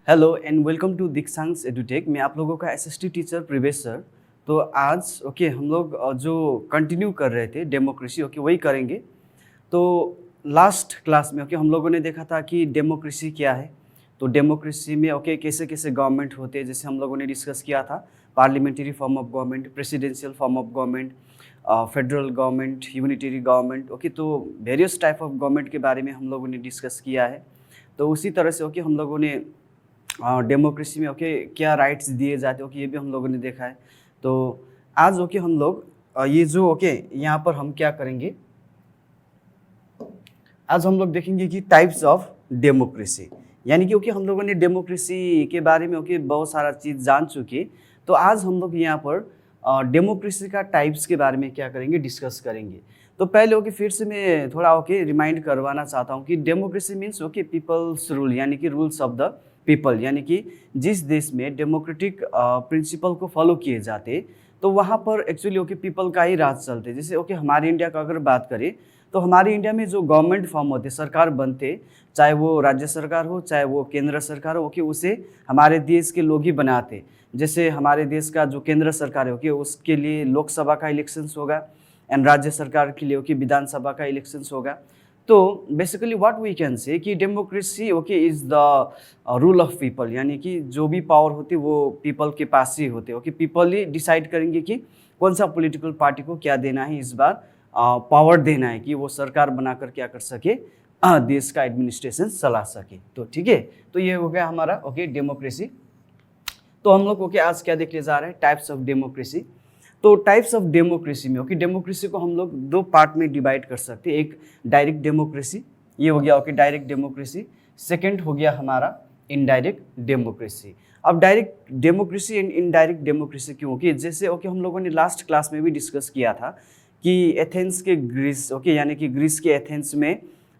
Hello and welcome to Dikshansh Edutech. मैं आप लोगों का एसएसटी टीचर प्रवेश सर। तो आज हम लोग जो कंटिन्यू कर रहे थे डेमोक्रेसी वही करेंगे। तो लास्ट क्लास में हम लोगों ने देखा था कि डेमोक्रेसी क्या है। तो डेमोक्रेसी में कैसे कैसे गवर्नमेंट होते हैं, जैसे हम लोगों ने डिस्कस किया था parliamentary form of government, presidential form of government, federal government, unitary government. तो वेरियस टाइप ऑफ गवर्नमेंट के बारे में हम लोगों ने डिस्कस किया है। तो उसी तरह से हम लोगों ने डेमोक्रेसी में क्या राइट्स दिए जाते ये भी हम लोगों ने देखा है। तो आज हम लोग ये जो यहाँ पर हम क्या करेंगे, आज हम लोग देखेंगे कि टाइप्स ऑफ डेमोक्रेसी, यानी कि हम लोगों ने डेमोक्रेसी के बारे में बहुत सारा चीज़ जान चुके। तो आज हम लोग यहाँ पर डेमोक्रेसी का टाइप्स के बारे में क्या करेंगे, डिस्कस करेंगे। तो पहले फिर से मैं थोड़ा रिमाइंड करवाना चाहता हूँ कि डेमोक्रेसी मीन्स पीपल्स रूल, यानी कि रूल्स ऑफ द पीपल, यानी कि जिस देश में डेमोक्रेटिक प्रिंसिपल को फॉलो किए जाते तो वहाँ पर एक्चुअली पीपल का ही राज चलते। जैसे हमारे इंडिया का अगर बात करें तो हमारे इंडिया में जो गवर्नमेंट फॉर्म होते, सरकार बनते, चाहे वो राज्य सरकार हो चाहे वो केंद्र सरकार हो, उसे हमारे देश के लोग ही बनाते। जैसे हमारे देश का जो केंद्र सरकार है उसके लिए लोकसभा का इलेक्शंस होगा एंड राज्य सरकार के लिए विधानसभा का इलेक्शंस होगा। तो basically what we can say कि democracy is the rule of people, यानी कि जो भी पावर होती है वो पीपल के पास ही होते। पीपल ही डिसाइड करेंगे कि कौन सा पॉलिटिकल पार्टी को क्या देना है, इस बार पावर देना है कि वो सरकार बनाकर क्या कर सके, देश का एडमिनिस्ट्रेशन चला सके। तो ठीक है, तो ये हो गया हमारा डेमोक्रेसी। तो हम लोग आज क्या देखने जा रहे हैं, टाइप्स ऑफ डेमोक्रेसी। तो टाइप्स ऑफ डेमोक्रेसी में डेमोक्रेसी को हम लोग दो पार्ट में डिवाइड कर सकते हैं। एक डायरेक्ट डेमोक्रेसी, ये हो गया डायरेक्ट डेमोक्रेसी। सेकंड हो गया हमारा इनडायरेक्ट डेमोक्रेसी। अब direct democracy and indirect democracy क्यों, जैसे हम लोगों ने लास्ट क्लास में भी डिस्कस किया था कि एथेंस के ग्रीस यानी कि ग्रीस के एथेंस में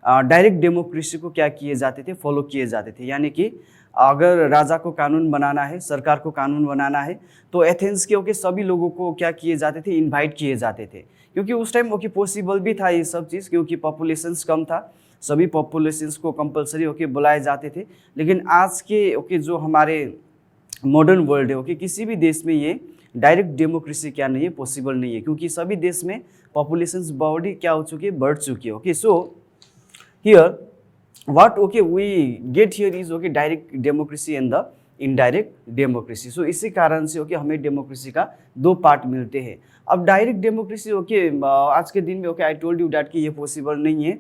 डायरेक्ट डेमोक्रेसी को क्या किए जाते थे, फॉलो किए जाते थे। यानी कि अगर राजा को कानून बनाना है, सरकार को कानून बनाना है, तो एथेंस के सभी लोगों को क्या किए जाते थे, इनवाइट किए जाते थे। क्योंकि उस टाइम पॉसिबल भी था ये सब चीज़, क्योंकि पॉपुलेशंस कम था, सभी पॉपुलेशंस को कंपलसरी बुलाए जाते थे। लेकिन आज के जो हमारे मॉडर्न वर्ल्ड है किसी भी देश में ये डायरेक्ट डेमोक्रेसी क्या नहीं है, पॉसिबल नहीं है, क्योंकि सभी देश में पॉपुलेशंस बॉडी क्या हो चुकी है, बढ़ चुकी है। So here what we get here is direct democracy and the indirect democracy. So इसी कारण से हमें डेमोक्रेसी का दो पार्ट मिलते हैं। अब डायरेक्ट डेमोक्रेसी आज के दिन में आई टोल्ड यू डैट कि ये पॉसिबल नहीं है।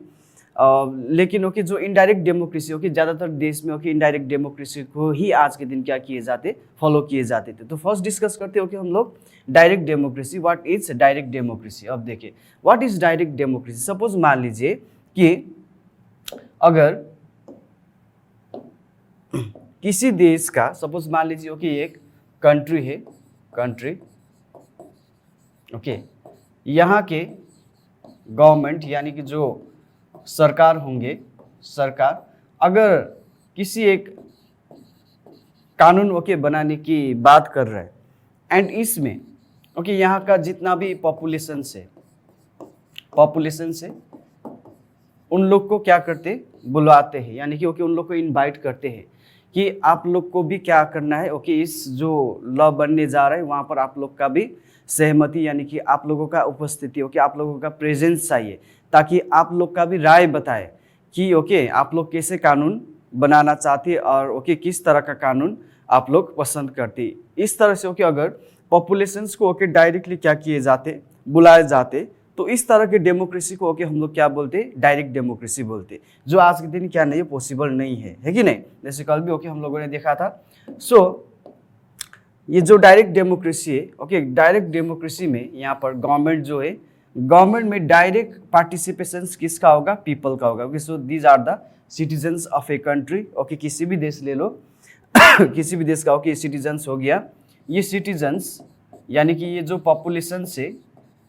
लेकिन जो इनडायरेक्ट डेमोक्रेसी ज़्यादातर देश में इनडायरेक्ट डेमोक्रेसी को ही आज के दिन क्या किए जाते, फॉलो किए जाते थे। तो फर्स्ट डिस्कस करते हम लोग direct democracy. What is direct democracy. अब देखिए what is direct democracy. Suppose मान लीजिए कि अगर किसी देश का, सपोज मान लीजिए कि एक कंट्री है, कंट्री यहाँ के गवर्नमेंट यानी कि जो सरकार होंगे, सरकार अगर किसी एक कानून बनाने की बात कर रहा है एंड इसमें यहाँ का जितना भी पॉपुलेशन से उन लोग को क्या करते, बुलाते हैं, यानी कि उन लोग को इनवाइट करते हैं कि आप लोग को भी क्या करना है, इस जो लॉ बनने जा रहा है वहाँ पर आप लोग का भी सहमति, यानी कि आप लोगों का उपस्थिति आप लोगों का प्रेजेंस चाहिए, ताकि आप लोग का भी राय बताए कि आप लोग कैसे कानून बनाना चाहते और किस तरह का कानून आप लोग पसंद करते। इस तरह से अगर पॉपुलेशंस को डायरेक्टली क्या किए जाते, बुलाए जाते, तो इस तरह के डेमोक्रेसी को हम लोग क्या बोलते, डायरेक्ट डेमोक्रेसी बोलते, जो आज के दिन क्या नहीं है, पॉसिबल नहीं है कि नहीं। जैसे कल भी हम लोगों ने देखा था। सो ये जो डायरेक्ट डेमोक्रेसी है डायरेक्ट डेमोक्रेसी में यहाँ पर गवर्नमेंट जो है, गवर्नमेंट में डायरेक्ट पार्टिसिपेशन किसका होगा, पीपल का होगा। So these are the citizens of a country. किसी भी देश ले लो किसी भी देश का सिटीजन्स हो गया। ये सिटीजन्स यानी कि ये जो पॉपुलेशन से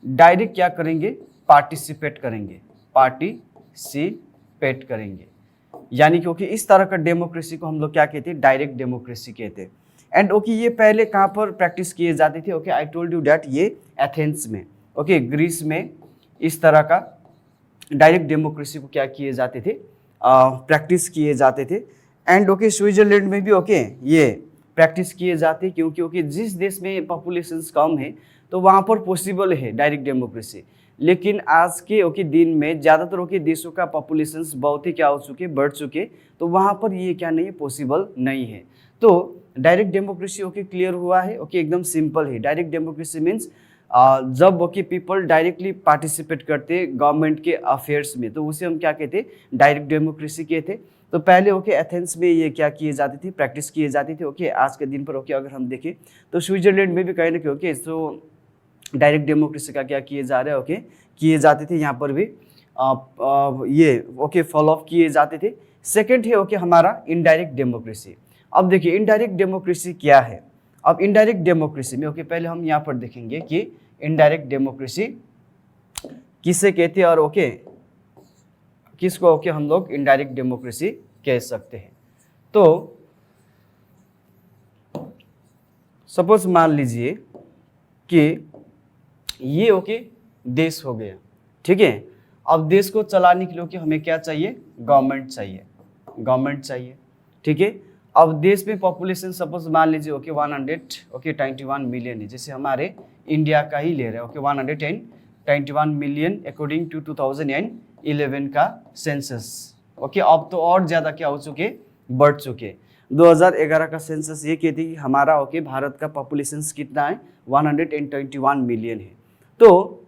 डायरेक्ट क्या करेंगे, पार्टिसिपेट करेंगे, यानी कि इस तरह का डेमोक्रेसी को हम लोग क्या कहते हैं, डायरेक्ट डेमोक्रेसी कहते हैं। एंड ये पहले कहाँ पर प्रैक्टिस किए जाते थे, आई टोल्ड यू डैट ये एथेंस में, ग्रीस में इस तरह का डायरेक्ट डेमोक्रेसी को क्या किए जाते थे, प्रैक्टिस किए जाते थे। एंड ओके स्विट्जरलैंड में भी ओके ये प्रैक्टिस किए जाते हैं, क्योंकि ओके जिस देश में पॉपुलेशंस कम है तो वहाँ पर पॉसिबल है डायरेक्ट डेमोक्रेसी। लेकिन आज के ओके दिन में ज़्यादातर ओके देशों का पॉपुलेशंस बहुत ही क्या हो चुके, बढ़ चुके, तो वहाँ पर ये क्या नहीं है, पॉसिबल नहीं है। तो डायरेक्ट डेमोक्रेसी ओके क्लियर हुआ है, ओके एकदम सिंपल है। डायरेक्ट डेमोक्रेसी मीन्स जब ओके पीपल डायरेक्टली पार्टिसिपेट करते गवर्नमेंट के अफेयर्स में, तो उसे हम क्या कहते, डायरेक्ट डेमोक्रेसी कहते। तो पहले ओके एथेंस में ये क्या किए जाती थी, प्रैक्टिस किए जाती थी। ओके आज के दिन पर ओके अगर हम देखें तो स्विट्जरलैंड में भी कहीं ना कहीं ओके तो डायरेक्ट डेमोक्रेसी का क्या किए जा रहे हैं, ओके किए जाते थे। यहाँ पर भी ये ओके फॉलो अप किए जाते थे। सेकंड है ओके हमारा इनडायरेक्ट डेमोक्रेसी। अब देखिए इनडायरेक्ट डेमोक्रेसी क्या है। अब इनडायरेक्ट डेमोक्रेसी में ओके पहले हम यहाँ पर देखेंगे कि इनडायरेक्ट डेमोक्रेसी किसे कहते हैं और ओके किसको ओके हम लोग इनडायरेक्ट डेमोक्रेसी कह सकते हैं। तो सपोज मान लीजिए कि ये ओके देश हो गया, ठीक है। अब देश को चलाने के लिए ओके हमें क्या चाहिए, गवर्नमेंट चाहिए, गवर्नमेंट चाहिए, ठीक है। अब देश में पॉपुलेशन सपोज मान लीजिए ओके 121 मिलियन है, जैसे हमारे इंडिया का ही ले रहे हैं ओके 121 मिलियन अकॉर्डिंग टू 2011 का सेंसस। ओके अब तो और ज़्यादा क्या हो चुके, बढ़ चुके। 2011 का सेंसस ये कहती है कि हमारा ओके भारत का पॉपुलेशन कितना है, 121 मिलियन है। तो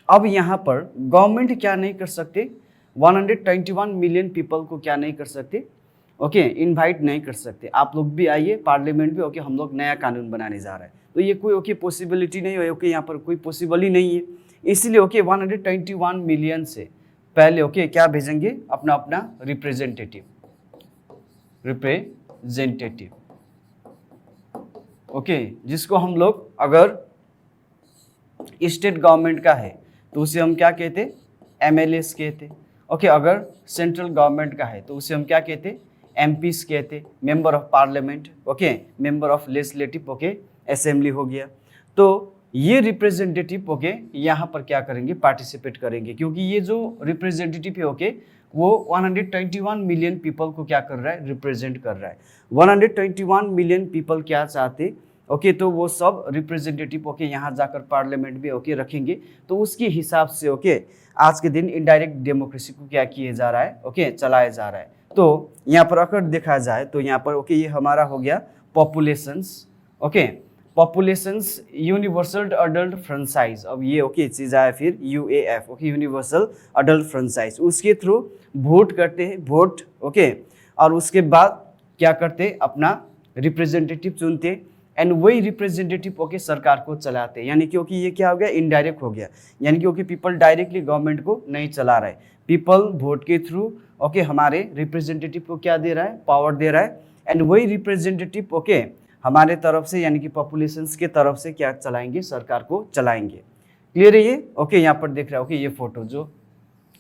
अब यहाँ पर गवर्नमेंट क्या नहीं कर सकते, 121 मिलियन पीपल को क्या नहीं कर सकते, ओके इनवाइट नहीं कर सकते, आप लोग भी आइए पार्लियामेंट में, ओके हम लोग नया कानून बनाने जा रहे हैं। तो ये कोई ओके पॉसिबिलिटी नहीं है, ओके यहाँ पर कोई पॉसिबल ही नहीं है। इसीलिए ओके 121 मिलियन से पहले ओके क्या भेजेंगे, अपना अपना रिप्रेजेंटेटिव, ओके जिसको हम लोग अगर स्टेट गवर्नमेंट का है तो उसे हम क्या कहते, MLAs कहते। ओके अगर सेंट्रल गवर्नमेंट का है तो उसे हम क्या कहते, MPs कहते, member of parliament, okay member of legislative okay assembly हो गया। तो ये रिप्रेजेंटेटिव ओके यहाँ पर क्या करेंगे, पार्टिसिपेट करेंगे, क्योंकि ये जो रिप्रेजेंटेटिव है ओके वो 121 मिलियन पीपल को क्या कर रहा है, रिप्रेजेंट कर रहा है। 121 मिलियन पीपल क्या चाहते, ओके तो वो सब रिप्रेजेंटेटिव ओके यहाँ जाकर पार्लियामेंट में ओके रखेंगे। तो उसके हिसाब से ओके आज के दिन इनडायरेक्ट डेमोक्रेसी को क्या किया जा रहा है, ओके चलाया जा रहा है। तो यहाँ पर अगर देखा जाए तो यहाँ पर ओके ये हमारा हो गया populations, okay populations universal adult franchise. अब ये ओके चीज़ आया फिर UAF okay universal adult franchise, उसके थ्रू वोट करते हैं, वोट ओके और उसके बाद क्या करते, अपना रिप्रेजेंटेटिव चुनते एंड वही रिप्रेजेंटेटिव ओके सरकार को चलाते हैं। यानी क्योंकि ये क्या हो गया, इनडायरेक्ट हो गया, यानी क्योंकि पीपल डायरेक्टली गवर्नमेंट को नहीं चला रहा है, पीपल वोट के थ्रू ओके हमारे रिप्रेजेंटेटिव को क्या दे रहा है, पावर दे रहा है एंड वही रिप्रेजेंटेटिव ओके हमारे तरफ से यानी कि पॉपुलेशंस के तरफ से क्या चलाएंगे, सरकार को चलाएंगे। क्लियर है ये, ओके यहाँ पर देख रहा है ओके ये फोटो जो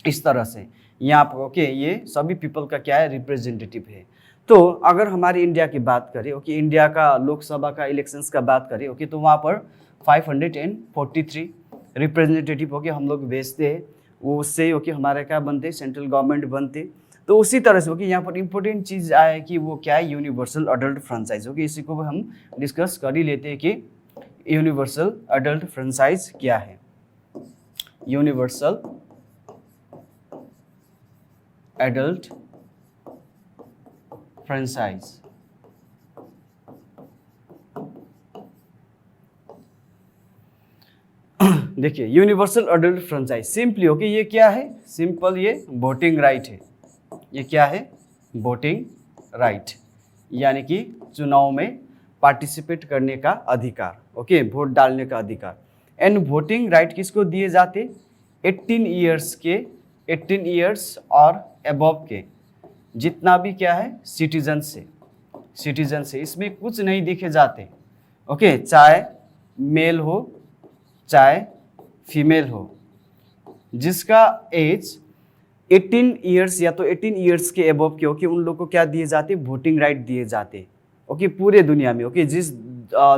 इस तरह से यहाँ पर ओके ये सभी पीपल का क्या है, रिप्रेजेंटेटिव है। तो अगर हमारे इंडिया की बात करें ओके इंडिया का लोकसभा का इलेक्शंस का बात करें ओके तो वहाँ पर 543 रिप्रेजेंटेटिव ओके हम लोग भेजते हैं, वो उससे ओके हमारे क्या बनते, सेंट्रल गवर्नमेंट बनते। तो उसी तरह से ओके यहाँ पर इंपॉर्टेंट चीज़ आया कि वो क्या है, यूनिवर्सल अडल्ट फ्रेंचाइज। ओके इसी को हम डिस्कस कर ही लेते हैं कि यूनिवर्सल अडल्ट फ्रेंचाइज क्या है। यूनिवर्सल एडल्ट फ्रेंचाइज देखिए universal adult franchise simply okay ये क्या है, सिंपल ये वोटिंग राइट है। ये क्या है, वोटिंग राइट यानी कि चुनाव में पार्टिसिपेट करने का अधिकार, ओके वोट डालने का अधिकार। एंड वोटिंग राइट किसको दिए जाते, 18 ईयर्स और अबव के जितना भी क्या है सिटीजन से इसमें कुछ नहीं देखे जाते, ओके चाहे मेल हो चाहे फीमेल हो, जिसका एज 18 ईयर्स या तो 18 ईयर्स के अबव के ओके उन लोगों को क्या दिए जाते, वोटिंग राइट दिए जाते, ओके पूरे दुनिया में। ओके जिस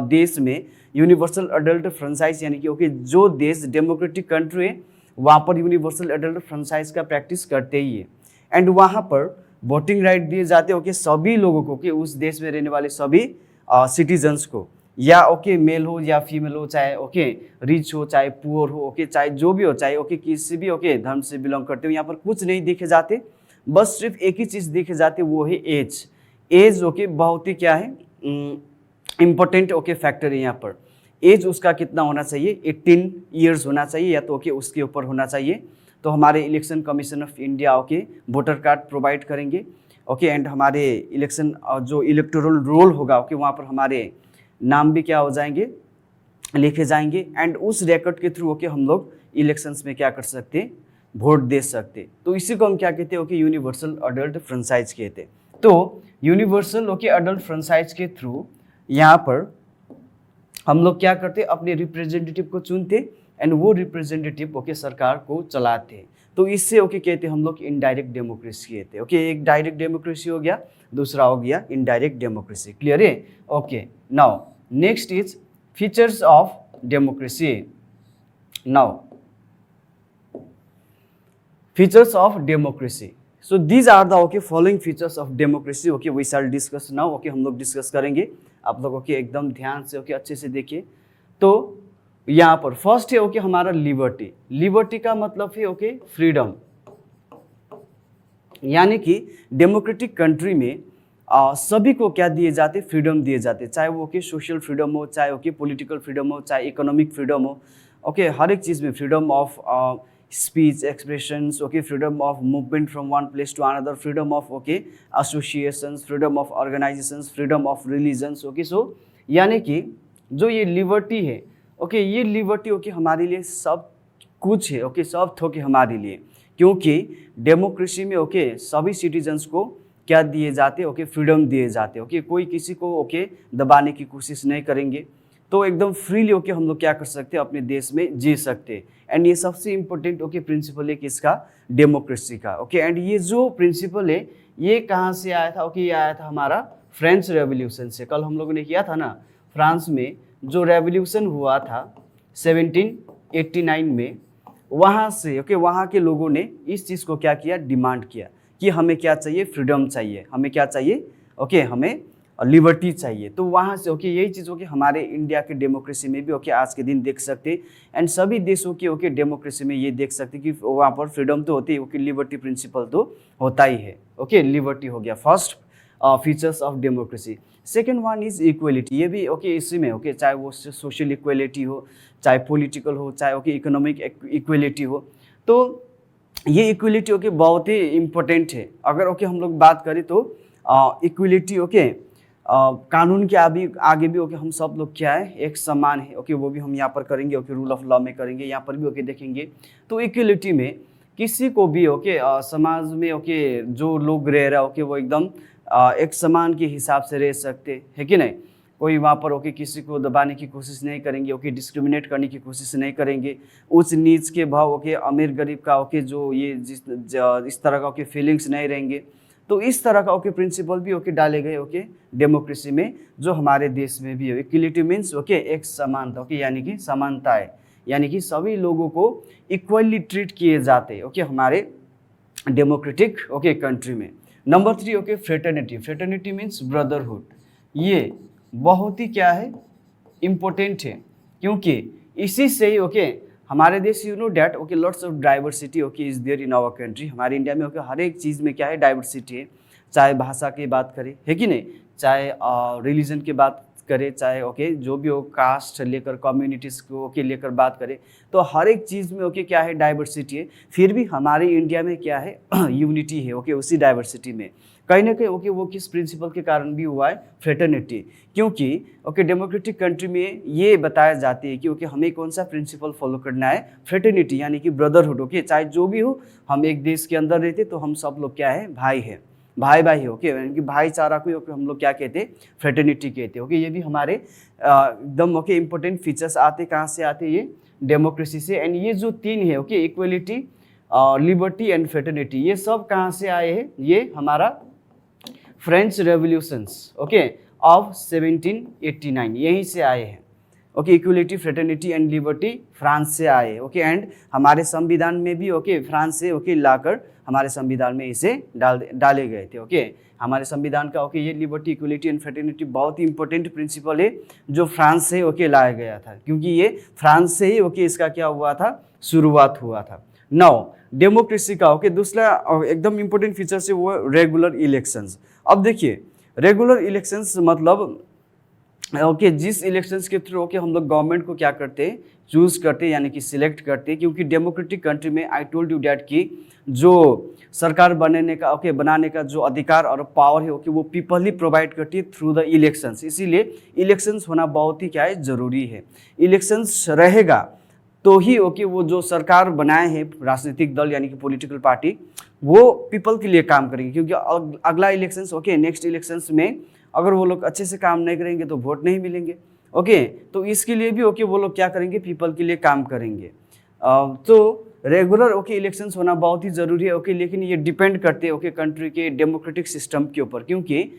देश में यूनिवर्सल अडल्ट फ्रेंचाइज यानी कि ओके जो देश डेमोक्रेटिक कंट्री है वहाँ पर यूनिवर्सल अडल्ट फ्रेंचाइज का प्रैक्टिस करते ही है। एंड वहाँ पर वोटिंग राइट दिए जाते ओके सभी लोगों को, कि उस देश में रहने वाले सभी सिटीजन्स को, या ओके मेल हो या फीमेल हो, चाहे ओके रिच हो चाहे पुअर हो, ओके चाहे जो भी हो, चाहे ओके किसी भी ओके धर्म से बिलोंग करते हो, यहाँ पर कुछ नहीं देखे जाते, बस सिर्फ एक ही चीज़ देखे जाते, वो है एज। एज ओके बहुत ही क्या है इम्पोर्टेंट ओके फैक्टर है यहाँ पर। एज उसका कितना होना चाहिए, 18 ईयर्स होना चाहिए, या तो ओके उसके ऊपर होना चाहिए। तो हमारे election commission of India okay voter card provide करेंगे ओके, एंड हमारे इलेक्शन जो इलेक्टोरल रोल होगा ओके वहाँ पर हमारे नाम भी क्या हो जाएंगे, लिखे जाएंगे, एंड उस रिकॉर्ड के थ्रू ओके हम लोग इलेक्शंस में क्या कर सकते हैं, वोट दे सकते। तो इसी को हम क्या कहते हैं ओके यूनिवर्सल अडल्ट फ्रेंचाइज कहते हैं। तो यूनिवर्सल ओके अडल्ट फ्रेंचाइज के थ्रू यहाँ पर हम लोग क्या करते, अपने रिप्रेजेंटेटिव को चुनते, एंड वो रिप्रेजेंटेटिव ओके सरकार को चलाते। तो इससे ओके कहते हैं हम लोग इनडायरेक्ट डेमोक्रेसी कहते हैं ओके। एक डायरेक्ट डेमोक्रेसी हो गया, दूसरा हो गया इनडायरेक्ट डेमोक्रेसी। क्लियर है okay. Now next is features of democracy. Now features of democracy, so these are the okay following features of democracy okay we shall discuss now okay हम लोग discuss करेंगे। आप लोग ओके एकदम ध्यान से okay अच्छे से देखिए। तो यहाँ पर फर्स्ट है ओके हमारा लिबर्टी। लिबर्टी का मतलब है ओके फ्रीडम, यानी कि डेमोक्रेटिक कंट्री में सभी को क्या दिए जाते, फ्रीडम दिए जाते, चाहे वो ओके सोशल फ्रीडम हो, चाहे ओके पॉलिटिकल फ्रीडम हो, चाहे इकोनॉमिक फ्रीडम हो ओके हर एक चीज़ में freedom of speech expressions okay, freedom of movement from one place to another, freedom of okay associations, freedom of organizations, freedom of religions okay। so यानी कि जो ये लिबर्टी है ओके ये लिबर्टी ओके हमारे लिए सब कुछ है ओके, सब थोके हमारे लिए, क्योंकि डेमोक्रेसी में ओके सभी सिटीजन्स को क्या दिए जाते ओके फ्रीडम दिए जाते ओके। कोई किसी को ओके दबाने की कोशिश नहीं करेंगे, तो एकदम फ्रीली ओके हम लोग क्या कर सकते हैं, अपने देश में जी सकते। एंड ये सबसे इम्पोर्टेंट ओके प्रिंसिपल है किसका, डेमोक्रेसी का ओके। एंड ये जो प्रिंसिपल है ये कहाँ से आया था ओके, ये आया था हमारा फ्रेंच रेवोल्यूशन से। कल हम लोगों ने किया था ना, फ्रांस में जो रेवोल्यूशन हुआ था 1789 में, वहाँ से ओके वहाँ के लोगों ने इस चीज़ को क्या किया, डिमांड किया कि हमें क्या चाहिए, फ्रीडम चाहिए, हमें क्या चाहिए ओके, हमें लिबर्टी चाहिए। तो वहाँ से ओके यही चीज़ ओके हमारे इंडिया के डेमोक्रेसी में भी ओके आज के दिन देख सकते, एंड सभी देशों के ओके डेमोक्रेसी में ये देख सकते कि वहाँ पर फ्रीडम तो होती है ओके, लिबर्टी प्रिंसिपल तो होता ही है ओके। लिबर्टी हो गया first features of democracy. Second one is equality, ये भी ओके इसी में ओके, चाहे वो सोशल इक्वलिटी हो, चाहे पॉलिटिकल हो, चाहे ओके इकोनॉमिक इक्वलिटी हो। तो ये इक्वलिटी ओके बहुत ही इम्पोर्टेंट है। अगर ओके हम लोग बात करें तो इक्वलिटी ओके कानून के आगे भी ओके हम सब लोग क्या है, एक समान है ओके, वो भी हम यहाँ पर करेंगे ओके, रूल ऑफ लॉ में करेंगे, यहाँ पर भी ओके देखेंगे। तो इक्वलिटी में किसी को भी ओके समाज में ओके जो लोग रह रहा ओके वो एकदम एक समान के हिसाब से रह सकते है कि नहीं। कोई वहाँ पर ओके किसी को दबाने की कोशिश नहीं करेंगे ओके, डिस्क्रिमिनेट करने की कोशिश नहीं करेंगे, उच्च नीच के भाव ओके, अमीर गरीब का ओके जो ये इस तरह का ओके फीलिंग्स नहीं रहेंगे। तो इस तरह का ओके प्रिंसिपल भी ओके डाले गए ओके डेमोक्रेसी में, जो हमारे देश में भी है। इक्वलिटी मीन्स ओके एक समानता ओके, यानी कि समानता है, यानी कि सभी लोगों को इक्वली ट्रीट किए जाते ओके हमारे डेमोक्रेटिक ओके कंट्री में। Number 3 okay fraternity. Fraternity means brotherhood. ये बहुत ही क्या है, इम्पोर्टेंट है, क्योंकि इसी से ही ओके हमारे देश you know that okay lots of diversity okay is there in our country. हमारे इंडिया में ओके हर एक चीज़ में क्या है, डाइवर्सिटी है, चाहे भाषा की बात करें है कि नहीं, चाहे रिलीजन की बात करें, चाहे ओके जो भी हो कास्ट लेकर कम्युनिटीज़ को ओके लेकर बात करें, तो हर एक चीज़ में ओके क्या है, डाइवर्सिटी है। फिर भी हमारे इंडिया में क्या है, यूनिटी है ओके उसी डाइवर्सिटी में। कहीं ना कहीं ओके वो किस प्रिंसिपल के कारण भी हुआ है, फ्रेटर्निटी। क्योंकि ओके डेमोक्रेटिक कंट्री में ये बताया जाती है कि ओके हमें कौन सा प्रिंसिपल फॉलो करना है, फ्रेटर्निटी, यानी कि ब्रदरहुड ओके। चाहे जो भी हो, हम एक देश के अंदर रहते तो हम सब लोग क्या है, भाई है, भाई भाई है ओके, यानी कि भाईचारा को ओके हम लोग क्या कहते हैं, फ्रेटर्निटी कहते हैं ओके। ये भी हमारे एकदम ओके इंपॉर्टेंट फीचर्स आते, कहाँ से आते, ये डेमोक्रेसी से। एंड ये जो 3 है okay, equality, liberty and fraternity, ये सब कहाँ से आए हैं, ये हमारा फ्रेंच रेवोल्यूशंस ओके ऑफ 1789 यहीं से आए हैं okay equality, fraternity and liberty France से आए। ओके एंड हमारे संविधान में भी ओके फ्रांस से ओके लाकर हमारे संविधान में इसे डाले गए थे। ओके हमारे संविधान का ओके ये लिबर्टी, इक्वलिटी एंड फ्रेटर्निटी बहुत ही इंपॉर्टेंट प्रिंसिपल है जो फ्रांस से ओके लाया गया था, क्योंकि ये फ्रांस से ही ओके इसका क्या हुआ था, शुरुआत हुआ था। नाउ डेमोक्रेसी का ओके दूसरा एकदम इंपॉर्टेंट फीचर है वो रेगुलर इलेक्शंस। अब देखिए रेगुलर इलेक्शंस मतलब ओके जिस इलेक्शंस के थ्रू ओके हम लोग गवर्नमेंट को क्या करते हैं, चूज करते हैं यानी कि सिलेक्ट करते हैं, क्योंकि डेमोक्रेटिक कंट्री में आई टोल्ड यू डैट कि जो सरकार बनाने का ओके बनाने का जो अधिकार और पावर है ओके वो पीपल ही प्रोवाइड करती है थ्रू द इलेक्शंस। इसीलिए इलेक्शंस होना बहुत ही क्या है, जरूरी है। इलेक्शंस रहेगा तो ही ओके वो जो सरकार बनाए हैं राजनीतिक दल यानी कि पॉलिटिकल पार्टी वो पीपल के लिए काम करेंगे, क्योंकि अगला इलेक्शंस ओके नेक्स्ट इलेक्शंस में अगर वो लोग अच्छे से काम नहीं करेंगे तो वोट नहीं मिलेंगे। ओके तो इसके लिए भी ओके वो लोग क्या करेंगे, पीपल के लिए काम करेंगे। तो रेगुलर ओके इलेक्शंस होना बहुत ही ज़रूरी है। ओके लेकिन ये डिपेंड करते हैं ओके कंट्री के डेमोक्रेटिक सिस्टम के ऊपर, क्योंकि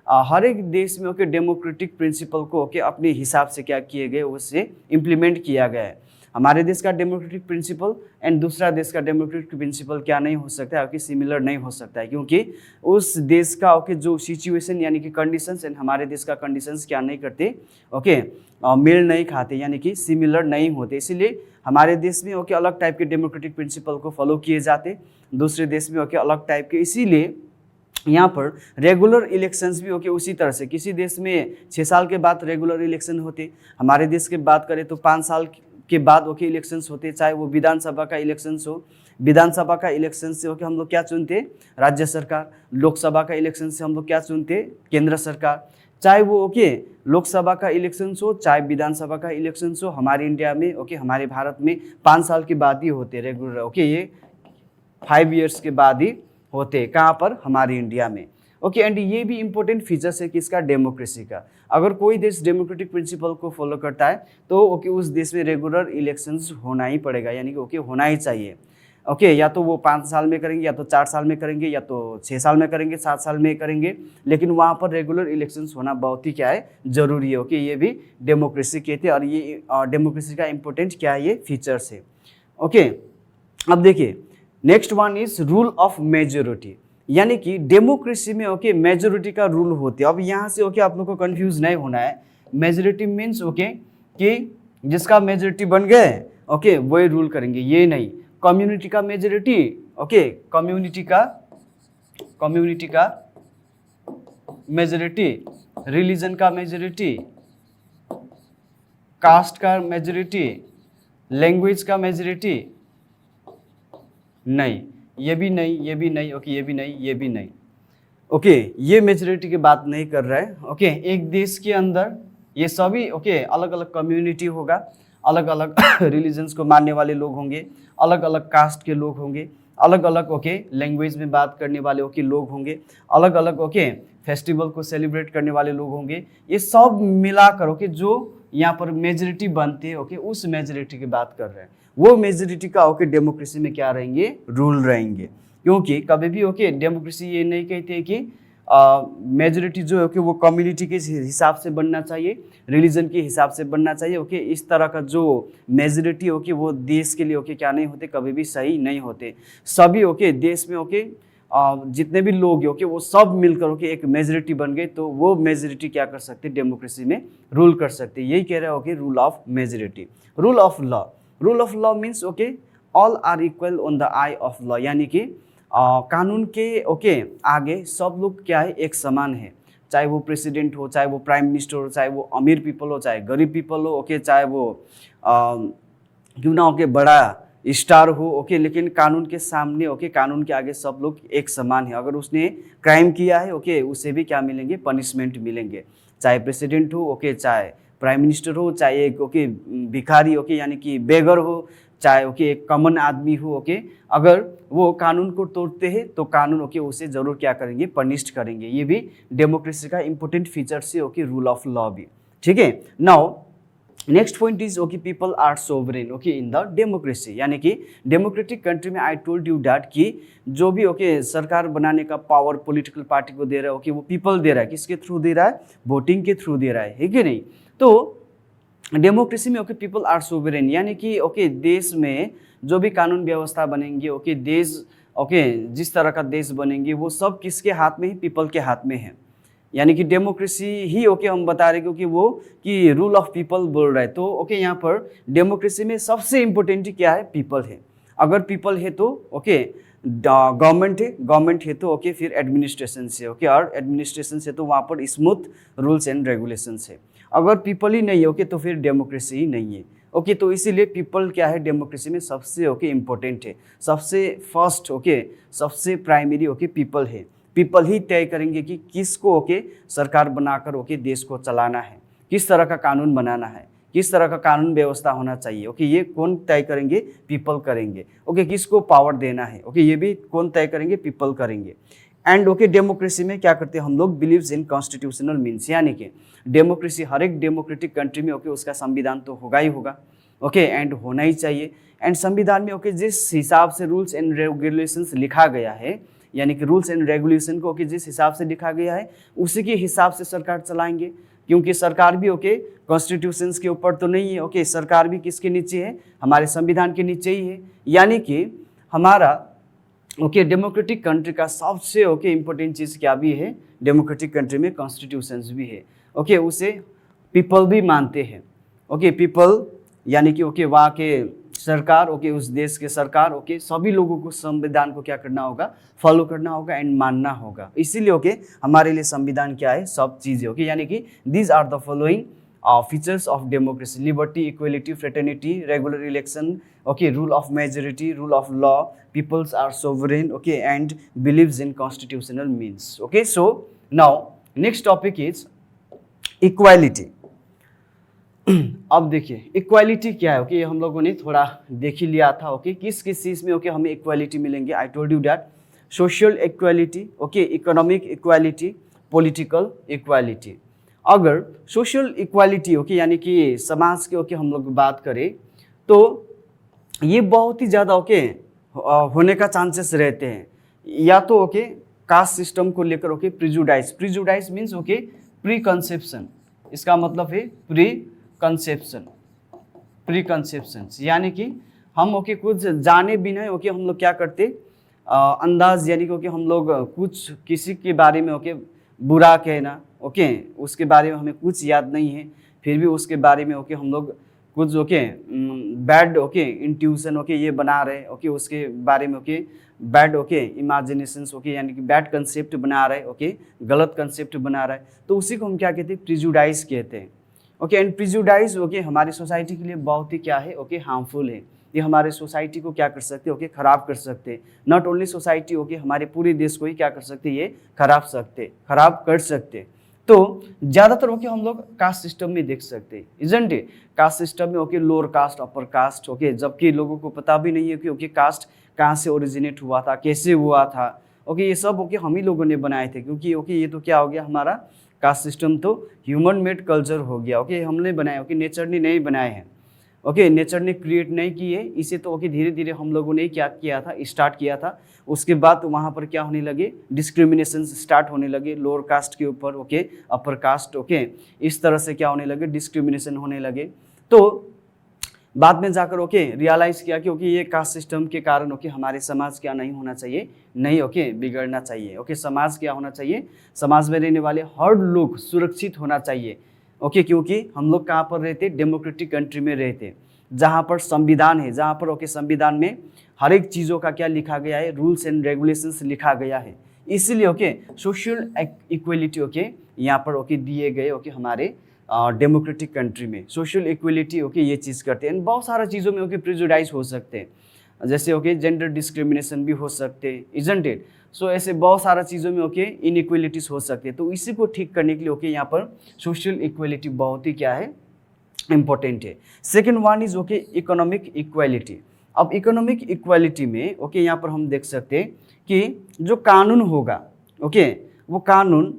हर एक देश में ओके डेमोक्रेटिक प्रिंसिपल को ओके अपने हिसाब से क्या किए गए, उससे इम्प्लीमेंट किया गया है। हमारे देश का डेमोक्रेटिक प्रिंसिपल एंड दूसरा देश का डेमोक्रेटिक प्रिंसिपल क्या नहीं हो सकता है, ओके सिमिलर नहीं हो सकता है, क्योंकि उस देश का ओके जो सिचुएशन यानी कि कंडीशंस एंड हमारे देश का कंडीशंस क्या नहीं करते, ओके मेल नहीं खाते यानी कि सिमिलर नहीं होते। इसीलिए हमारे देश में ओके अलग टाइप के डेमोक्रेटिक प्रिंसिपल को फॉलो किए जाते, दूसरे देश में ओके अलग टाइप के। इसीलिए यहाँ पर रेगुलर इलेक्शंस भी ओके उसी तरह से किसी देश में 6 साल के बाद रेगुलर इलेक्शन होते, हमारे देश की बात करें तो 5 साल के बाद ओके इलेक्शंस होते, चाहे वो विधानसभा का इलेक्शंस हो। विधानसभा का इलेक्शन से ओके हम लोग क्या चुनते, राज्य सरकार। लोकसभा का इलेक्शन से हम लोग क्या चुनते, केंद्र सरकार। चाहे वो ओके लोकसभा का इलेक्शन हो चाहे विधानसभा का इलेक्शन हो, हमारे इंडिया में ओके हमारे भारत में 5 साल के बाद ही होते रेगुलर। ओके ये 5 ईयर्स के बाद ही होते, कहाँ पर, हमारे इंडिया में। ओके एंड ये भी इंपॉर्टेंट फीचर्स है किसका, डेमोक्रेसी का। अगर कोई देश डेमोक्रेटिक प्रिंसिपल को फॉलो करता है तो ओके उस देश में रेगुलर इलेक्शंस होना ही पड़ेगा, यानी कि ओके होना ही चाहिए। ओके या तो वो 5 साल में करेंगे, या तो 4 साल में करेंगे, या तो 6 साल में करेंगे, 7 साल में करेंगे, लेकिन वहाँ पर रेगुलर इलेक्शंस होना बहुत ही क्या है, जरूरी है। ओके ये भी डेमोक्रेसी कहते हैं और ये डेमोक्रेसी का इंपॉर्टेंट क्या है, ये फीचर्स है। ओके अब देखिए next one is rule of majority, यानी कि डेमोक्रेसी में ओके मेजोरिटी का रूल होते हैं। अब यहाँ से ओके आप लोग को कंफ्यूज नहीं होना है। मेजोरिटी मीन्स ओके कि जिसका मेजोरिटी बन गए ओके वही रूल करेंगे, ये नहीं। कम्युनिटी का मेजोरिटी ओके कम्युनिटी का मेजोरिटी, रिलीजन का मेजोरिटी, कास्ट का मेजोरिटी, लैंग्वेज का मेजोरिटी, नहीं ये भी नहीं, ये भी नहीं, ओके ये भी नहीं, ये भी नहीं। ओके ये मेजोरिटी की बात नहीं कर रहा है। ओके एक देश के अंदर ये सभी ओके अलग अलग कम्युनिटी होगा, अलग अलग रिलीजन्स को मानने वाले लोग होंगे, अलग अलग कास्ट के लोग होंगे, अलग अलग ओके लैंग्वेज में बात करने वाले ओके लोग होंगे, अलग अलग ओके फेस्टिवल को सेलिब्रेट करने वाले लोग होंगे। ये सब मिलाकर ओके जो यहाँ पर मेजोरिटी बनती है ओके उस मेजोरिटी की बात कर रहे हैं। वो मेजोरिटी का ओके डेमोक्रेसी में क्या रहेंगे, रूल रहेंगे। क्योंकि कभी भी ओके डेमोक्रेसी ये नहीं कहते कि मेजोरिटी जो है ओके वो कम्युनिटी के हिसाब से बनना चाहिए, रिलीजन के हिसाब से बनना चाहिए। ओके इस तरह का जो मेजोरिटी ओके वो देश के लिए ओके क्या नहीं होते, कभी भी सही नहीं होते। सभी ओके देश में ओके जितने भी लोग ओके वो सब मिलकर ओके एक मेजोरिटी बन गए तो वो मेजोरिटी क्या कर सकते, डेमोक्रेसी में रूल कर सकते। यही कह रहे हैं okay rule of majority. Rule of law, rule of law means okay all are equal on the eye of law, यानी कि कानून के ओके आगे सब लोग क्या है, एक समान है। चाहे वो प्रेसिडेंट हो, चाहे वो प्राइम मिनिस्टर हो, चाहे वो अमीर पीपल हो, चाहे गरीब पीपल हो, ओके चाहे वो क्यों ना ओके बड़ा स्टार हो, ओके लेकिन कानून के सामने ओके कानून के आगे सब लोग एक समान है। अगर उसने क्राइम किया है ओके उसे भी क्या मिलेंगे, पनिशमेंट मिलेंगे। चाहे प्रेसिडेंट हो ओके, चाहे प्राइम मिनिस्टर हो, चाहे एक ओके भिखारी ओके यानी कि बेगर हो, चाहे ओके एक कॉमन आदमी हो ओके, अगर वो कानून को तोड़ते हैं तो कानून ओके उसे जरूर क्या करेंगे, पनिश करेंगे। ये भी डेमोक्रेसी का इंपॉर्टेंट फीचर से ओके रूल ऑफ लॉ भी। ठीक है, now next point is okay people are sovereign okay in the democracy, यानी कि डेमोक्रेटिक कंट्री में आई टोल्ड यू डैट कि जो भी ओके सरकार बनाने का पावर पॉलिटिकल पार्टी को दे रहा है ओके वो पीपल दे रहा है। किसके थ्रू दे रहा है, वोटिंग के थ्रू दे रहा है कि नहीं। तो डेमोक्रेसी में ओके पीपल आर सोवरेन, यानी कि ओके देश में जो भी कानून व्यवस्था बनेंगे, ओके देश ओके जिस तरह का देश बनेंगे वो सब किसके हाथ में है? पीपल के हाथ में है। यानी कि डेमोक्रेसी ही ओके हम बता रहे क्योंकि वो कि रूल ऑफ पीपल बोल रहा है। तो ओके यहाँ पर डेमोक्रेसी में सबसे इम्पोर्टेंट क्या है? पीपल है। अगर पीपल है तो ओके गवर्नमेंट है तो ओके फिर एडमिनिस्ट्रेशन से, ओके और एडमिनिस्ट्रेशन से तो वहाँ पर स्मूथ रूल्स एंड रेगुलेशंस है। अगर पीपल ही नहीं है ओके तो फिर डेमोक्रेसी ही नहीं है। ओके तो इसीलिए पीपल क्या है? डेमोक्रेसी में सबसे ओके इम्पोर्टेंट है, सबसे फर्स्ट ओके सबसे प्राइमरी ओके पीपल है। पीपल ही तय करेंगे कि किसको ओके सरकार बनाकर ओके देश को चलाना है, किस तरह का कानून बनाना है, किस तरह का कानून व्यवस्था होना चाहिए। ओके ये कौन तय करेंगे? पीपल करेंगे। ओके किसको पावर देना है? ओके ये भी कौन तय करेंगे? पीपल करेंगे। एंड ओके डेमोक्रेसी में क्या करते हैं हम लोग? बिलीव्स इन कॉन्स्टिट्यूशनल मीन्स, यानी कि डेमोक्रेसी हर एक डेमोक्रेटिक कंट्री में ओके उसका संविधान तो होगा ही होगा, ओके एंड होना ही चाहिए। एंड संविधान में ओके जिस हिसाब से रूल्स एंड रेगुलेशंस लिखा गया है, यानी कि रूल्स एंड रेगुलेशन को ओके जिस हिसाब से लिखा गया है उसी के हिसाब से सरकार चलाएंगे। क्योंकि सरकार भी ओके कॉन्स्टिट्यूशंस के ऊपर तो नहीं है, ओके सरकार भी किसके नीचे है? हमारे संविधान के नीचे ही है। यानी कि हमारा ओके डेमोक्रेटिक कंट्री का सबसे ओके इम्पोर्टेंट चीज़ क्या भी है? डेमोक्रेटिक कंट्री में कॉन्स्टिट्यूशंस भी है। ओके उसे पीपल भी मानते हैं। ओके पीपल यानी कि ओके वहाँ के सरकार, ओके उस देश के सरकार, ओके सभी लोगों को संविधान को क्या करना होगा? फॉलो करना होगा एंड मानना होगा। इसीलिए ओके हमारे लिए संविधान क्या है? सब चीज़ें। ओके यानी कि these are the following features of democracy: liberty, equality, fraternity, regular election, okay rule of majority, rule of law, peoples are sovereign, okay and believes in constitutional means. Okay so now next topic is equality. अब देखिए equality क्या है? Okay ये हम लोगों ने थोड़ा देख ही लिया था। ओके किस किस चीज़ में ओके हमें इक्वालिटी मिलेंगे? I told you that social equality, okay economic equality, political equality. अगर सोशल इक्वालिटी ओके यानी कि समाज के ओके हम लोग बात करें तो ये बहुत ही ज़्यादा ओके होने का चांसेस रहते हैं। या तो ओके कास्ट सिस्टम को लेकर okay prejudice means okay pre conception, इसका मतलब है प्री कंसेप्शन, यानी कि हम ओके कुछ जाने बिना ओके हम लोग क्या करते अंदाज, यानी कि ओके हम लोग कुछ किसी के बारे में ओके बुरा कहना, ओके उसके बारे में हमें कुछ याद नहीं है फिर भी उसके बारे में ओके हम लोग कुछ okay bad okay intuition okay ये बना रहे, ओके उसके बारे में okay bad okay imaginations okay यानी कि बैड कंसेप्ट बना रहे, ओके गलत कंसेप्ट बना रहा है, तो उसी को हम क्या कहते हैं? प्रिजुडाइज कहते हैं। ओके एंड प्रिजुडाइज ओके हमारी सोसाइटी के लिए बहुत ही क्या है? ओके हार्मफुल है। ये हमारे सोसाइटी को क्या कर सकते हैं? ओके खराब कर सकते हैं। नॉट ओनली सोसाइटी ओके हमारे पूरे देश को ही क्या कर सकते हैं? ये खराब कर सकते। तो ज़्यादातर ओके हम लोग कास्ट सिस्टम में देख सकते हैं, इजंट इट? कास्ट सिस्टम में okay lower caste, upper caste, okay जबकि लोगों को पता भी नहीं है कि ओके कास्ट कहाँ से ओरिजिनेट हुआ था, कैसे हुआ था। ओके ये सब ओके हम ही लोगों ने बनाए थे, क्योंकि ओके ये तो क्या हो गया? हमारा कास्ट सिस्टम तो ह्यूमन मेड कल्चर हो गया। ओके हमने बनाया, ओके नेचर ने नहीं बनाए हैं, ओके नेचर ने क्रिएट नहीं किए इसे, तो ओके धीरे धीरे हम लोगों ने क्या किया था? स्टार्ट किया था। उसके बाद वहाँ पर क्या होने लगे? डिस्क्रिमिनेशन स्टार्ट होने लगे लोअर कास्ट के ऊपर, ओके अपर कास्ट, ओके इस तरह से क्या होने लगे? डिस्क्रिमिनेशन होने लगे। तो बाद में जाकर ओके रियलाइज किया कि ओके ये कास्ट सिस्टम के कारण ओके हमारे समाज क्या नहीं होना चाहिए? नहीं ओके बिगड़ना चाहिए। ओके समाज क्या होना चाहिए? समाज में रहने वाले हर लोग सुरक्षित होना चाहिए। ओके क्योंकि हम लोग कहाँ पर रहते? डेमोक्रेटिक कंट्री में रहते, जहाँ पर संविधान है, जहाँ पर ओके संविधान में हर एक चीज़ों का क्या लिखा गया है? रूल्स एंड रेगुलेशंस लिखा गया है। इसीलिए ओके सोशल इक्वलिटी ओके यहाँ पर ओके दिए गए ओके हमारे डेमोक्रेटिक कंट्री में सोशल इक्वलिटी ओके ये चीज़ करते हैं। बहुत सारा चीज़ों में ओके प्रिजुडाइज हो सकते हैं, जैसे ओके जेंडर डिस्क्रिमिनेशन भी हो सकते हैं, इजंट इट? सो ऐसे बहुत सारा चीज़ों में ओके इनइक्वलिटीज हो सकते हैं। तो इसी को ठीक करने के लिए ओके यहाँ पर सोशल इक्वलिटी बहुत ही क्या है? इम्पोर्टेंट है। Second one is okay economic equality. अब इकोनॉमिक इक्वलिटी में ओके यहाँ पर हम देख सकते हैं कि जो कानून होगा ओके वो कानून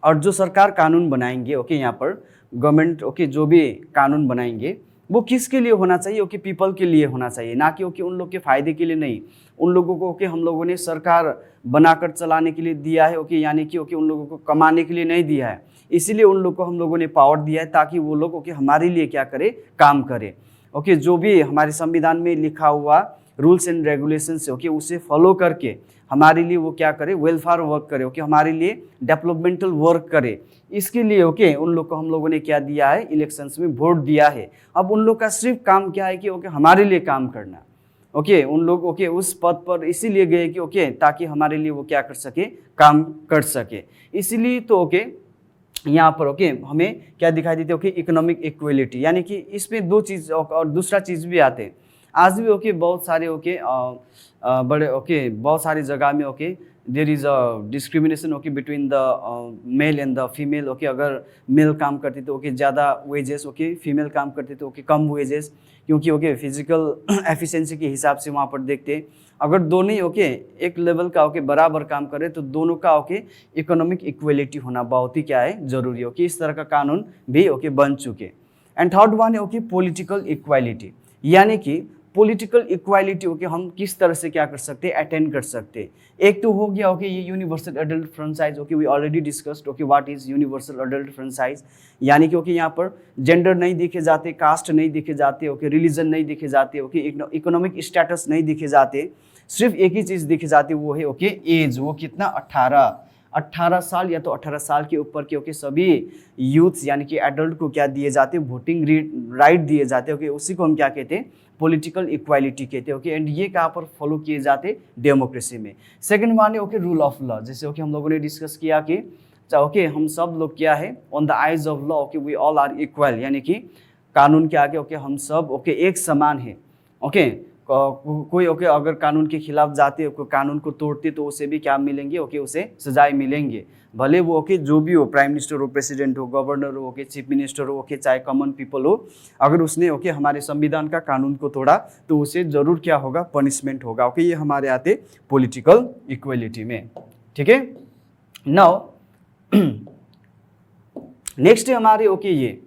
और जो सरकार कानून बनाएंगे ओके यहाँ पर गवर्नमेंट ओके जो भी कानून बनाएंगे वो किसके लिए होना चाहिए? ओके पीपल के लिए होना चाहिए, ना कि ओके उन लोग के फायदे के लिए नहीं। उन लोगों को ओके हम लोगों ने सरकार बनाकर चलाने के लिए दिया है ओके, यानी कि ओके उन लोगों को कमाने के लिए नहीं दिया है। इसीलिए उन लोग को हम लोगों ने पावर दिया है ताकि वो लोग ओके हमारे लिए क्या करे, काम करे। ओके जो भी हमारे संविधान में लिखा हुआ रूल्स एंड रेगुलेशंस है ओके उसे फॉलो करके हमारे लिए वो क्या करे, वेलफेयर वर्क करे, ओके हमारे लिए डेवलपमेंटल वर्क करे। इसके लिए ओके उन लोग को हम लोगों ने क्या दिया है, इलेक्शंस में वोट दिया है। अब उन लोग का सिर्फ काम क्या है कि ओके हमारे लिए काम करना। ओके उन लोग ओके उस पद पर इसीलिए गए कि ओके ताकि हमारे लिए वो क्या कर सके, काम कर सके। इसीलिए तो ओके यहाँ पर ओके हमें क्या दिखाई देती है, ओके इकोनॉमिक इक्वलिटी, यानी कि इसमें दो चीज़ और दूसरा चीज़ भी आते हैं। आज भी ओके बहुत सारे ओके बड़े ओके बहुत सारी जगह में okay there is a discrimination okay between the male and the female. Okay अगर मेल काम करते तो ओके ज़्यादा वेजेस, ओके फीमेल काम करते तो ओके कम वेजेस, क्योंकि ओके फिजिकल एफिशिएंसी के हिसाब से वहाँ पर देखते अगर दोनों ही ओके एक लेवल का ओके बराबर काम करे तो दोनों का ओके इकोनॉमिक इक्वलिटी होना बहुत ही क्या है, जरूरी। ओके इस तरह का कानून भी ओके बन चुके। एंड थर्ड वन है ओके पॉलिटिकल इक्वालिटी, यानी कि पॉलिटिकल इक्वालिटी ओके हम किस तरह से क्या कर सकते हैं, अटेंड कर सकते हैं। एक तो हो गया ओके ये universal adult franchise. Okay we already discussed okay what is universal adult franchise, यानी कि ओके यहाँ पर जेंडर नहीं देखे जाते, कास्ट नहीं देखे जाते, ओके रिलीजन नहीं देखे जाते, ओके इकोनॉमिक स्टेटस नहीं देखे जाते, सिर्फ एक ही चीज़ देखे जाती है वो है ओके एज। वो कितना 18 साल या तो 18 साल के ऊपर के ओके सभी यूथ्स यानी कि एडल्ट को क्या दिए जाते, वोटिंग राइट दिए जाते। ओके उसी को हम क्या कहते हैं, पॉलिटिकल इक्वालिटी कहते हैं। ओके एंड ये कहाँ पर फॉलो किए जाते, डेमोक्रेसी में। सेकंड वन है ओके रूल ऑफ लॉ, जैसे ओके हम लोगों ने डिस्कस किया कि ओके हम सब लोग क्या है, on the eyes of law okay we all are equal, यानी कि कानून के आगे ओके हम सब ओके एक समान है। ओके कोई ओके अगर कानून के खिलाफ जाते, कानून को तोड़ते तो उसे भी क्या मिलेंगे, ओके उसे सजाए मिलेंगे, भले वो ओके जो भी हो, प्राइम मिनिस्टर हो, प्रेसिडेंट हो, गवर्नर हो, ओके चीफ मिनिस्टर हो, ओके चाहे कॉमन पीपल हो, अगर उसने ओके हमारे संविधान का कानून को तोड़ा तो उसे जरूर क्या होगा, पनिशमेंट होगा। ओके ये हमारे आते पॉलिटिकल इक्वलिटी में। ठीक है, नाउ नेक्स्ट है हमारे ओके ये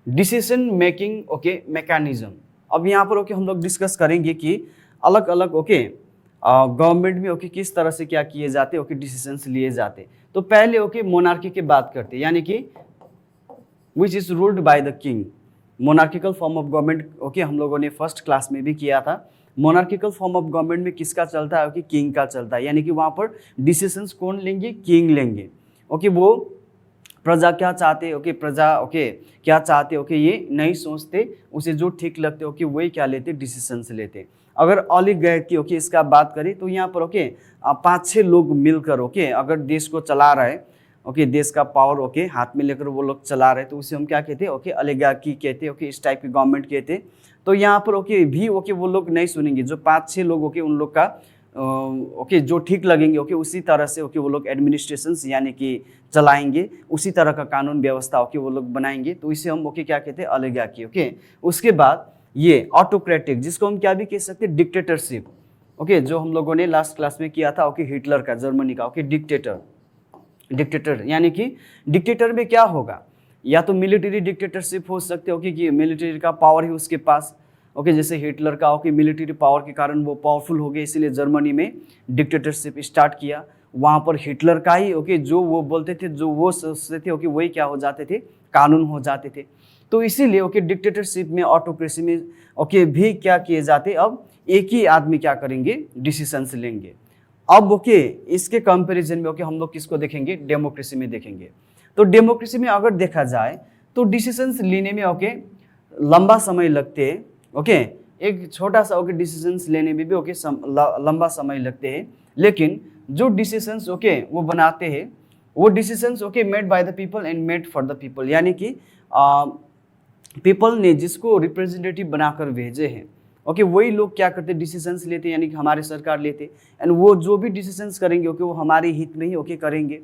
डिसीजन मेकिंग ओके मैकेनिज्म। अब यहाँ पर ओके हम लोग डिस्कस करेंगे कि अलग अलग ओके गवर्नमेंट में ओके किस तरह से क्या किए जाते, ओके डिसीजंस लिए जाते। तो पहले ओके मोनार्की की बात करते, यानी कि which is ruled by the king, monarchical form of government. Okay हम लोगों ने फर्स्ट क्लास में भी किया था। मोनार्किकल फॉर्म ऑफ गवर्नमेंट में किसका चलता है, ओके किंग का चलता है, यानी कि वहाँ पर डिसीजंस कौन लेंगे, किंग लेंगे। ओके वो प्रजा क्या चाहते, ओके प्रजा ओके क्या चाहते, ओके ये नहीं सोचते, उसे जो ठीक लगते ओके वही क्या लेते, डिसीजंस लेते। अगर ऑलिगार्की ओके इसका बात करें तो यहाँ पर ओके 5-6 लोग मिलकर ओके अगर देश को चला रहा है, ओके देश का पावर ओके हाथ में लेकर वो लोग चला रहे, तो उसे हम क्या कहते हैं, ओके ऑलिगार्की कहते हैं, ओके इस टाइप की गवर्नमेंट कहते हैं। तो यहाँ पर ओके भी ओके वो लोग नहीं सुनेंगे, जो 5-6 लोग ओके उन लोग का ओके जो ठीक लगेंगे ओके उसी तरह से ओके वो लोग एडमिनिस्ट्रेशंस यानी कि चलाएंगे, उसी तरह का कानून व्यवस्था ओके वो लोग बनाएंगे। तो इसे हम ओके क्या कहते हैं, ऑलिगार्की। ओके उसके बाद ये ऑटोक्रेटिक, जिसको हम क्या भी कह सकते हैं, डिक्टेटरशिप। ओके जो हम लोगों ने लास्ट क्लास में किया था ओके हिटलर का, जर्मनी का ओके डिक्टेटर, यानी कि डिक्टेटर में क्या होगा, या तो मिलिट्री डिक्टेटरशिप हो सकते ओके कि मिलिट्री का पावर ही उसके पास, ओके जैसे हिटलर का ओके मिलिट्री पावर के कारण वो पावरफुल हो गए, इसीलिए जर्मनी में डिक्टेटरशिप स्टार्ट किया। वहाँ पर हिटलर का ही ओके जो वो बोलते थे, जो वो सोचते थे ओके वही क्या हो जाते थे, कानून हो जाते थे। तो इसीलिए ओके डिक्टेटरशिप में, ऑटोक्रेसी में ओके भी क्या किए जाते, अब एक ही आदमी क्या करेंगे, डिसीजंस लेंगे। अब ओके इसके कंपैरिजन में ओके हम लोग किसको देखेंगे, डेमोक्रेसी में देखेंगे। तो डेमोक्रेसी में अगर देखा जाए तो डिसीजंस लेने में ओके लंबा समय लगते हैं। ओके एक छोटा सा ओके डिसीजंस लेने में भी ओके लंबा समय लगते हैं, लेकिन जो डिसीजंस ओके वो बनाते हैं वो decisions okay made by the people and made for the people, यानी कि पीपल ने जिसको रिप्रेजेंटेटिव बनाकर भेजे हैं ओके वही लोग क्या करते, डिसीजंस लेते, यानी कि हमारे सरकार लेते, एंड वो जो भी डिसीजंस करेंगे ओके वो हमारे हित में ही ओके करेंगे।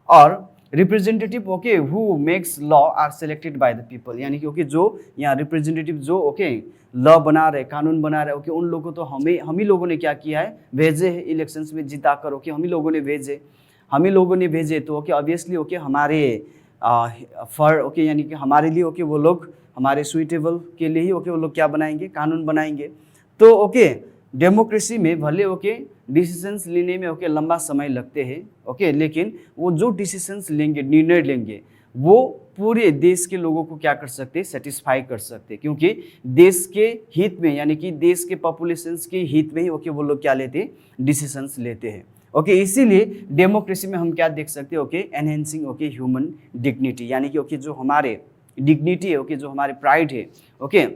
और representative okay who makes law are selected by the people, यानी कि ओके जो यहाँ रिप्रेजेंटेटिव जो ओके लॉ बना रहे, कानून बना रहे ओके उन लोगों को तो हम ही लोगों ने क्या किया है, भेजे है इलेक्शंस में जिता कर ओके हम ही लोगों ने भेजे। तो ओके ऑब्वियसली ओके हमारे फॉर ओके यानी कि हमारे लिए ओके वो लोग हमारे सुइटेबल के लिए ही ओके वो लोग क्या बनाएंगे, कानून बनाएंगे। तो ओके डेमोक्रेसी में भले ओके डिसीजंस लेने में ओके लंबा समय लगते हैं ओके, लेकिन वो जो डिसीजंस लेंगे, निर्णय लेंगे, वो पूरे देश के लोगों को क्या कर सकते, सेटिस्फाई कर सकते, क्योंकि देश के हित में यानी कि देश के पॉपुलेशंस के हित में ही ओके वो लोग क्या लेते, डिसीजंस लेते हैं। ओके इसीलिए डेमोक्रेसी में हम क्या देख सकते हैं, okay enhancing okay human dignity, यानी कि ओके जो हमारे डिग्निटी है, ओके जो हमारे प्राइड है, ओके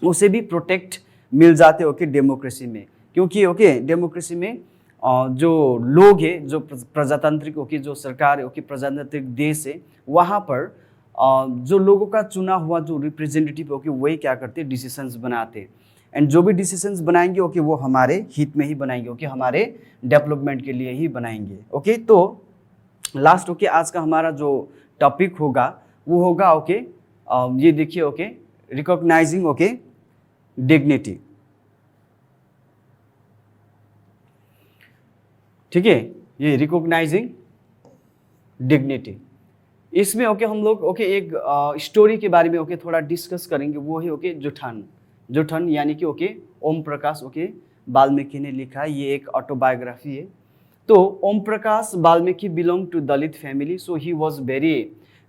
उसे भी प्रोटेक्ट मिल जाते ओके डेमोक्रेसी में, क्योंकि ओके डेमोक्रेसी में जो लोग हैं, जो प्रजातांत्रिक ओके जो सरकार है, ओके प्रजातांत्रिक देश है, वहाँ पर जो लोगों का चुना हुआ जो रिप्रेजेंटेटिव ओके वही क्या करते, डिसीजंस बनाते, एंड जो भी डिसीजंस बनाएंगे ओके वो हमारे हित में ही बनाएंगे, ओके हमारे डेवलपमेंट के लिए ही बनाएंगे। ओके तो लास्ट ओके आज का हमारा जो टॉपिक होगा वो होगा ओके ये देखिए ओके रिकॉग्नाइजिंग ओके डिग्निटी। ठीक है, ये रिकॉग्नाइजिंग डिग्निटी, इसमें ओके हम लोग ओके एक स्टोरी के बारे में ओके थोड़ा डिस्कस करेंगे, वो है ओके जुठन यानी कि ओके ओम प्रकाश ओके वाल्मीकि ने लिखा है, ये एक ऑटोबायोग्राफी है। तो Om Prakash Valmiki belong to Dalit family, so he was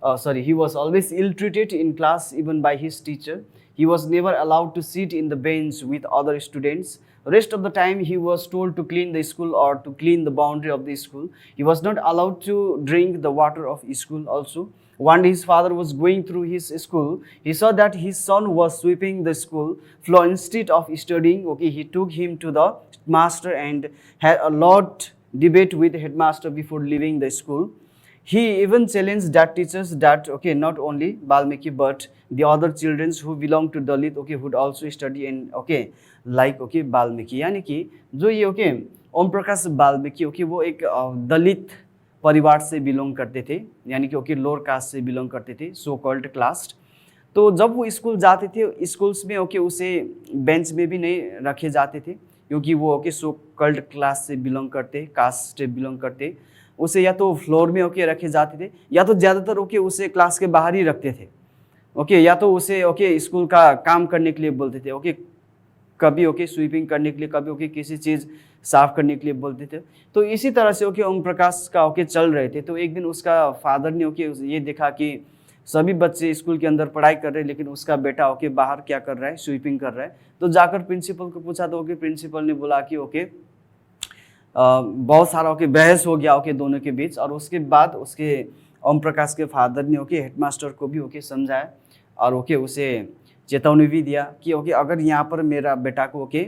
he was always ill treated in class even by his teacher. He was never allowed to sit in the bench with other students. Rest of the time he was told to clean the school or to clean the boundary of the school. He was not allowed to drink the water of school also. One day his father was going through his school. He saw that his son was sweeping the school floor instead of studying. Okay, he took him to the master and had a lot debate with the headmaster before leaving the school. He even challenged that teachers that okay not only Valmiki but the other children who belong to Dalit okay would also study and okay like okay Valmiki, यानी कि जो ये okay ओम Prakash Valmiki okay वो एक दलित परिवार से belong करते थे, यानी कि ओके लोअर कास्ट से बिलोंग करते थे, सो कॉल्ड क्लास्ट। तो जब वो स्कूल जाते थे, स्कूल्स में ओके उसे बेंच में भी नहीं रखे जाते थे, क्योंकि वो ओके सो कॉल्ड क्लास से बिलोंग करते, कास्ट से बिलोंग करते। उसे या तो फ्लोर में ओके रखे जाते थे, या तो ज़्यादातर ओके उसे क्लास के बाहर ही रखते थे। ओके या तो उसे ओके स्कूल का काम करने के लिए बोलते थे, ओके कभी ओके स्वीपिंग करने के लिए, कभी ओके किसी चीज़ साफ करने के लिए बोलते थे। तो इसी तरह से ओके ओम प्रकाश का ओके चल रहे थे। तो एक दिन उसका फादर ने ओके ये देखा कि सभी बच्चे स्कूल के अंदर पढ़ाई कर रहे हैं, लेकिन उसका बेटा ओके बाहर क्या कर रहा है, स्वीपिंग कर रहा है। तो जाकर प्रिंसिपल को पूछा, तो ओके प्रिंसिपल ने बोला कि ओके बहुत सारा ओके बहस हो गया ओके दोनों के बीच, और उसके बाद उसके ओम प्रकाश के फादर ने ओके हेडमास्टर को भी ओके समझाया और ओके उसे चेतावनी भी दिया कि ओके अगर यहाँ पर मेरा बेटा को ओके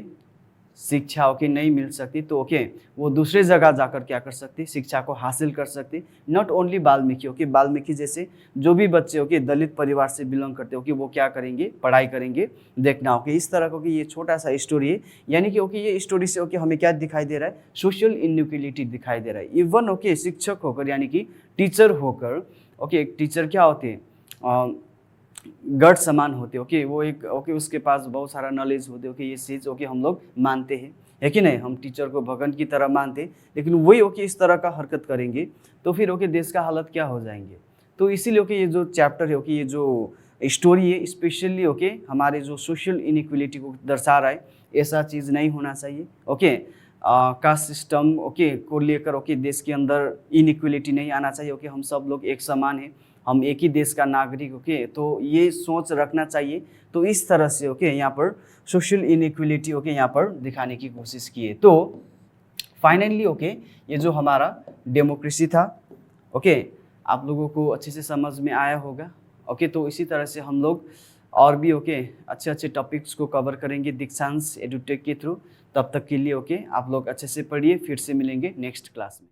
शिक्षा ओके नहीं मिल सकती तो ओके वो दूसरे जगह जाकर क्या कर सकती, शिक्षा को हासिल कर सकती। Not only Valmiki okay Valmiki जैसे जो भी बच्चे ओके दलित परिवार से बिलोंग करते ओके वो क्या करेंगे, पढ़ाई करेंगे, देखना ओके। इस तरह का ओके ये छोटा सा स्टोरी है, यानी कि ओके ये स्टोरी से ओके हमें क्या दिखाई दे रहा है, सोशल इनइक्वालिटी दिखाई दे रहा है। इवन ओके शिक्षक होकर यानी कि टीचर होकर ओके एक टीचर क्या होते हैं, गढ़ समान होते ओके, वो एक ओके उसके पास बहुत सारा नॉलेज होते ओके, ये चीज़ ओके हम लोग मानते हैं, है कि नहीं। हम टीचर को भगवान की तरह मानते, लेकिन वही ओके इस तरह का हरकत करेंगे तो फिर ओके देश का हालत क्या हो जाएंगे। तो इसीलिए ओके ये जो चैप्टर है ओके ये जो स्टोरी है स्पेशली ओके हमारे जो सोशल इनइक्वालिटी को दर्शा रहा है। ऐसा चीज़ नहीं होना चाहिए ओके, कास्ट सिस्टम ओके को लेकर ओके देश के अंदर इनइक्वालिटी नहीं आना चाहिए ओके। हम सब लोग एक समान हैं, हम एक ही देश का नागरिक ओके, तो ये सोच रखना चाहिए। तो इस तरह से ओके यहाँ पर सोशल इनइक्वालिटी ओके यहाँ पर दिखाने की कोशिश की है। तो फाइनली ओके ये जो हमारा डेमोक्रेसी था ओके आप लोगों को अच्छे से समझ में आया होगा ओके। तो इसी तरह से हम लोग और भी ओके अच्छे अच्छे टॉपिक्स को कवर करेंगे दीक्षांश एडुटेक के थ्रू। तब तक के लिए ओके आप लोग अच्छे से पढ़िए, फिर से मिलेंगे नेक्स्ट क्लास में।